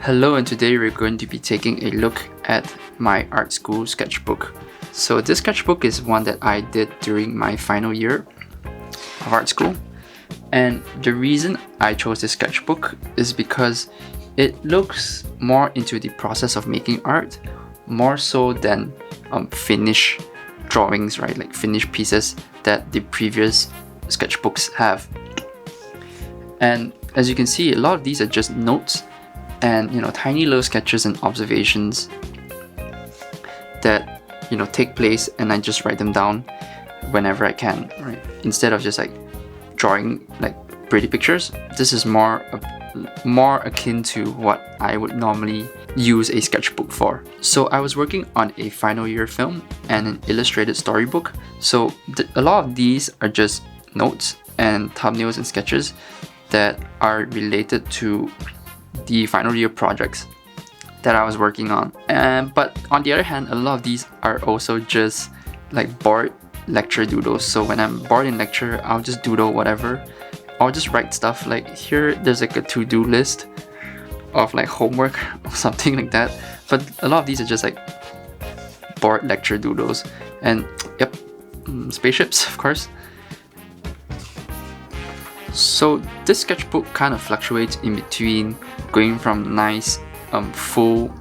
Hello, and today we're going to be taking a look at my art school sketchbook. So this sketchbook is one that I did during my final year of art school. And the reason I chose this sketchbook is because it looks more into the process of making art, more so than finished drawings, right? Like finished pieces that the previous sketchbooks have. And as you can see, a lot of these are just notes and tiny little sketches and observations that take place, and I just write them down whenever I can, right? Instead of just like drawing like pretty pictures, this is more akin to what I would normally use a sketchbook for. So I was working on a final year film and an illustrated storybook, so a lot of these are just notes and thumbnails and sketches that are related to the final year projects that I was working on. But on the other hand, a lot of these are also just like bored lecture doodles. So when I'm bored in lecture, I'll just doodle whatever. I'll just write stuff like here. There's like a to-do list of like homework or something like that. But a lot of these are just like bored lecture doodles. And yep, spaceships, of course. So this sketchbook kind of fluctuates in between going from nice full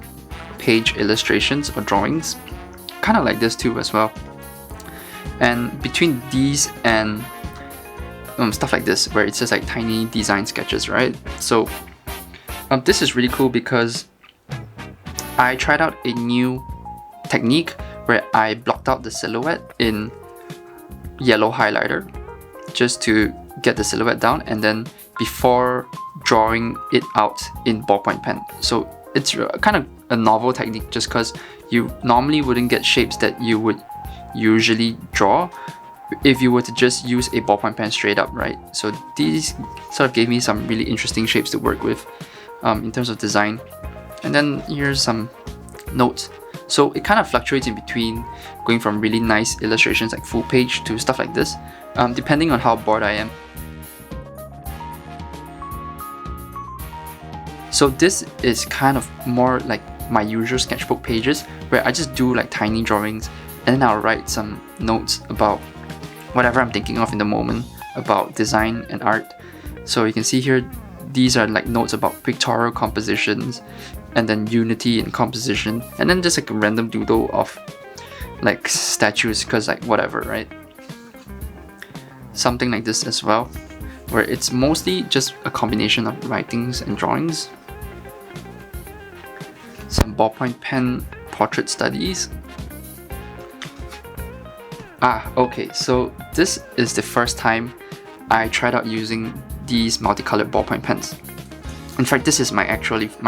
page illustrations or drawings, kind of like this too as well, and between these and stuff like this where it's just like tiny design sketches, right? So this is really cool because I tried out a new technique where I blocked out the silhouette in yellow highlighter just to get the silhouette down, and then before drawing it out in ballpoint pen. So it's kind of a novel technique just because you normally wouldn't get shapes that you would usually draw if you were to just use a ballpoint pen straight up, right? So these sort of gave me some really interesting shapes to work with in terms of design. And then here's some notes. So it kind of fluctuates in between going from really nice illustrations like full page to stuff like this, depending on how bored I am. So this is kind of more like my usual sketchbook pages where I just do like tiny drawings, and then I'll write some notes about whatever I'm thinking of in the moment about design and art. So you can see here, these are like notes about pictorial compositions and then unity in composition, and then just like a random doodle of like statues because like whatever, right? Something like this as well, where it's mostly just a combination of writings and drawings. Some ballpoint pen portrait studies. Okay, so this is the first time I tried out using these multicolored ballpoint pens. In fact, this is my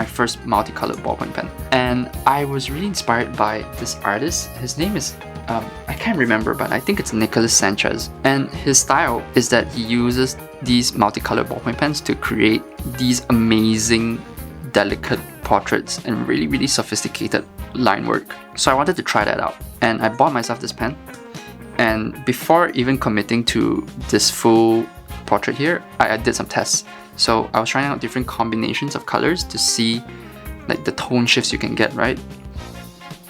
first multicolored ballpoint pen, and I was really inspired by this artist. His name is I can't remember, but I think it's Nicholas Sanchez, and his style is that he uses these multicolored ballpoint pens to create these amazing delicate portraits and really sophisticated line work. So I wanted to try that out, and I bought myself this pen. And before even committing to this full portrait here, I did some tests. So I was trying out different combinations of colors to see like the tone shifts you can get, right?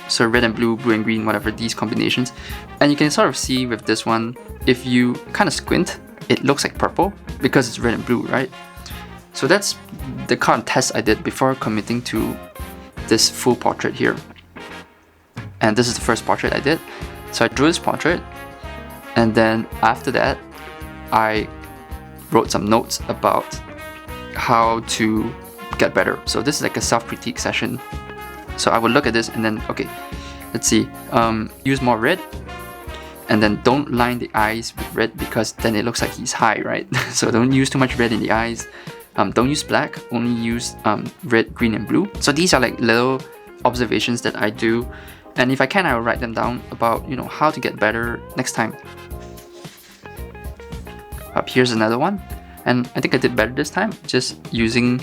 So red and blue, blue and green, whatever, these combinations. And you can sort of see with this one, if you kind of squint, it looks like purple because it's red and blue, right? So that's the kind of test I did before committing to this full portrait here. And this is the first portrait I did. So I drew this portrait, and then after that, I wrote some notes about how to get better. So this is like a self-critique session. So I would look at this and then, okay, let's see, use more red, and then don't line the eyes with red because then it looks like he's high, right? So don't use too much red in the eyes. Don't use black, only use red, green and blue. So these are like little observations that I do, and if I can, I will write them down about how to get better next time. Here's another one, and I think I did better this time, just using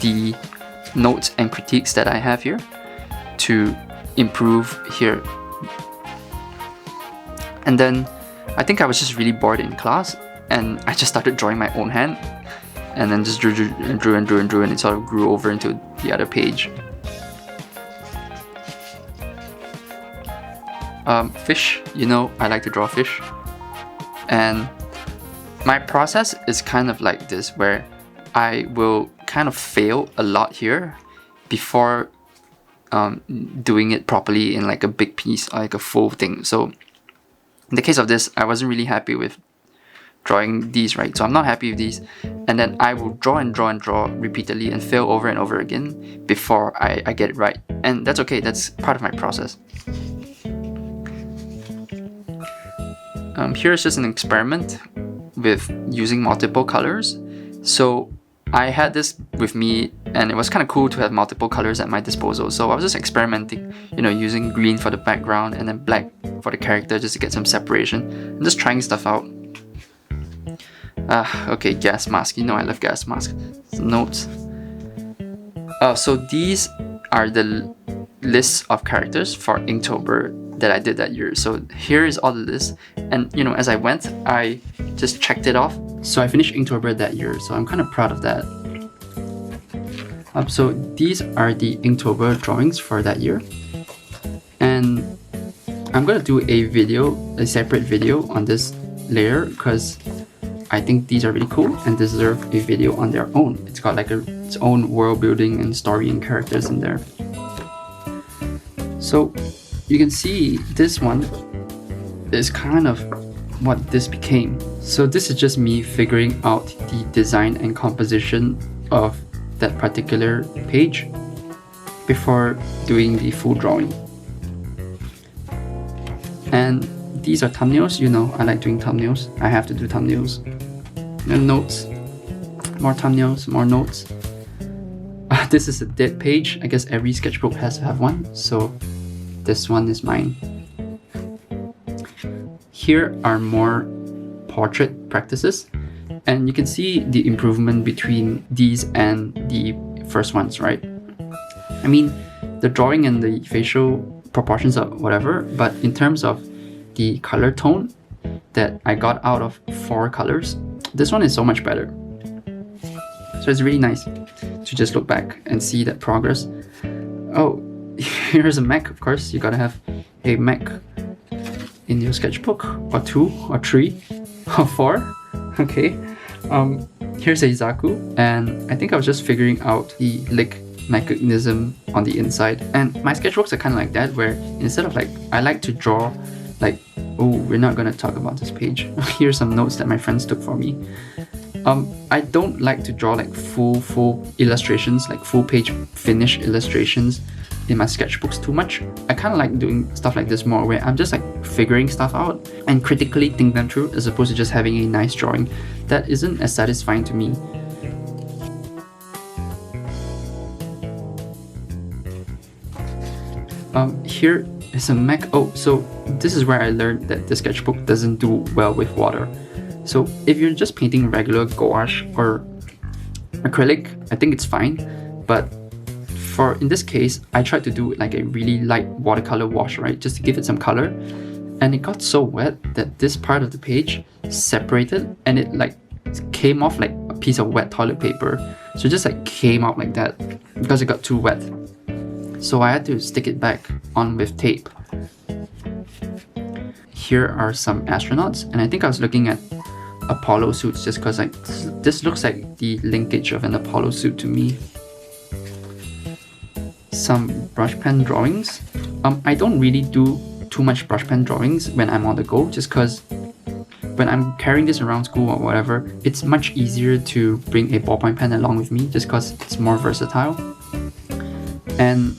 the notes and critiques that I have here to improve here. And then I think I was just really bored in class, and I just started drawing my own hand. and then just drew and it sort of grew over into the other page. Fish, you know, I like to draw fish, and my process is kind of like this, where I will kind of fail a lot here before doing it properly in like a big piece, like a full thing. So in the case of this, I wasn't really happy with drawing these, right? So I'm not happy with these, and then I will draw repeatedly and fail over and over again before I get it right. And that's okay, that's part of my process. Here's just an experiment with using multiple colors. So I had this with me, and it was kind of cool to have multiple colors at my disposal. So I was just experimenting, you know, using green for the background and then black for the character just to get some separation. I'm just trying stuff out. Okay, gas mask. You know I love gas mask. Some notes. So these are the lists of characters for Inktober that I did that year. So here is all the lists, and you know, as I went, I just checked it off. So I finished Inktober that year, so I'm kind of proud of that. So these are the Inktober drawings for that year, and I'm gonna do a separate video on this layer because I think these are really cool and deserve a video on their own. It's got like its own world building and story and characters in there. So you can see this one is kind of what this became. So this is just me figuring out the design and composition of that particular page before doing the full drawing. And these are thumbnails. You know, I like doing thumbnails. I have to do thumbnails. And notes. More thumbnails, more notes. This is a dead page. I guess every sketchbook has to have one. So this one is mine. Here are more portrait practices, and you can see the improvement between these and the first ones, right? I mean, the drawing and the facial proportions are whatever, but in terms of the color tone that I got out of 4 colors, this one is so much better. So it's really nice to just look back and see that progress. Oh, here's a Mac, of course. You gotta have a Mac in your sketchbook, or 2 or 3 or 4. Okay. Here's a Zaku, and I think I was just figuring out the lick mechanism on the inside. And my sketchbooks are kind of like that, where instead of like, I like to draw like, oh, we're not gonna talk about this page. Here's some notes that my friends took for me. I don't like to draw like full illustrations, like full page finish illustrations in my sketchbooks too much. I kind of like doing stuff like this more, where I'm just like figuring stuff out and critically think them through, as opposed to just having a nice drawing that isn't as satisfying to me. Here is a Mac. Oh, so this is where I learned that the sketchbook doesn't do well with water. So if you're just painting regular gouache or acrylic, I think it's fine. But in this case, I tried to do like a really light watercolor wash, right? Just to give it some color. And it got so wet that this part of the page separated, and it like came off like a piece of wet toilet paper. So it just like came out like that because it got too wet. So I had to stick it back on with tape. Here are some astronauts, and I think I was looking at Apollo suits just because like this looks like the linkage of an Apollo suit to me. Some brush pen drawings. I don't really do too much brush pen drawings when I'm on the go, just because when I'm carrying this around school or whatever, it's much easier to bring a ballpoint pen along with me just because it's more versatile. And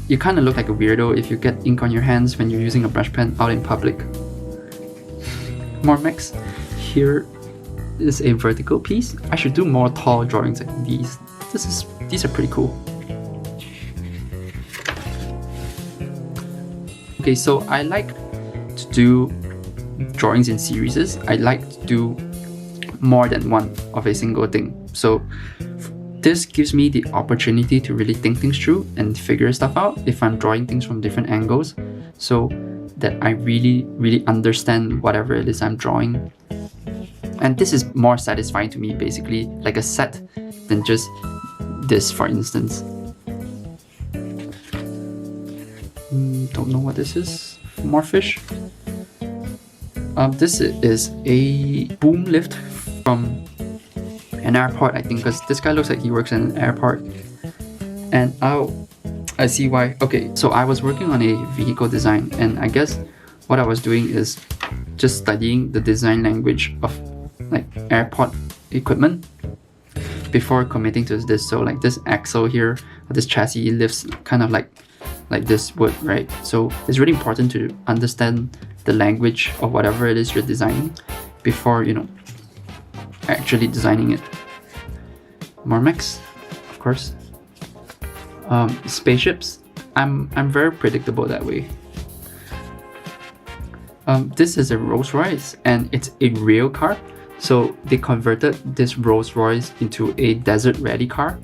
you kind of look like a weirdo if you get ink on your hands when you're using a brush pen out in public. More mix. Here is a vertical piece. I should do more tall drawings like these. These are pretty cool. Okay, so I like to do drawings in series. I like to do more than one of a single thing. So this gives me the opportunity to really think things through and figure stuff out if I'm drawing things from different angles, so that I really understand whatever it is I'm drawing. And this is more satisfying to me, basically, like a set, than just this, for instance. Don't know what this is. More fish. This is a boom lift from an airport, I think, because this guy looks like he works in an airport. And I see why. Okay, so I was working on a vehicle design, and I guess what I was doing is just studying the design language of like airport equipment before committing to this. So like this axle here, or this chassis lifts kind of like this wood, right? So it's really important to understand the language of whatever it is you're designing before, you know, actually designing it. More mechs, of course. Spaceships. I'm very predictable that way. This is a Rolls Royce, and it's a rail car. So they converted this Rolls Royce into a desert rally car.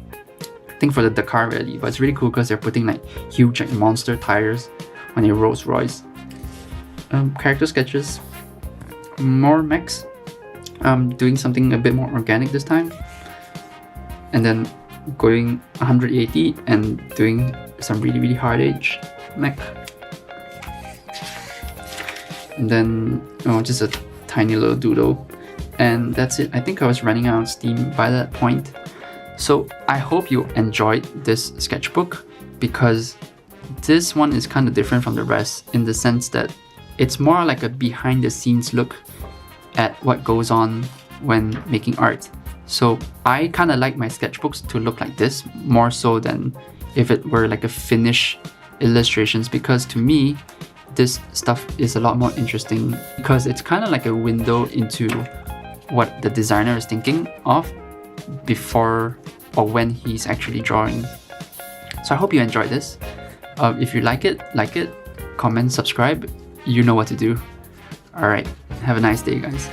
I think for the Dakar rally, but it's really cool because they're putting like huge, like monster tires on a Rolls Royce. Character sketches. More mechs. Doing something a bit more organic this time. And then going 180 and doing some really hard edge mech. And then just a tiny little doodle, and that's it. I think I was running out of steam by that point. So I hope you enjoyed this sketchbook, because this one is kind of different from the rest in the sense that it's more like a behind the scenes look at what goes on when making art. So I kind of like my sketchbooks to look like this more so than if it were like a finished illustrations, because to me this stuff is a lot more interesting because it's kind of like a window into what the designer is thinking of before or when he's actually drawing. So I hope you enjoyed this. If you like it, comment, subscribe. You know what to do. Alright, have a nice day, guys.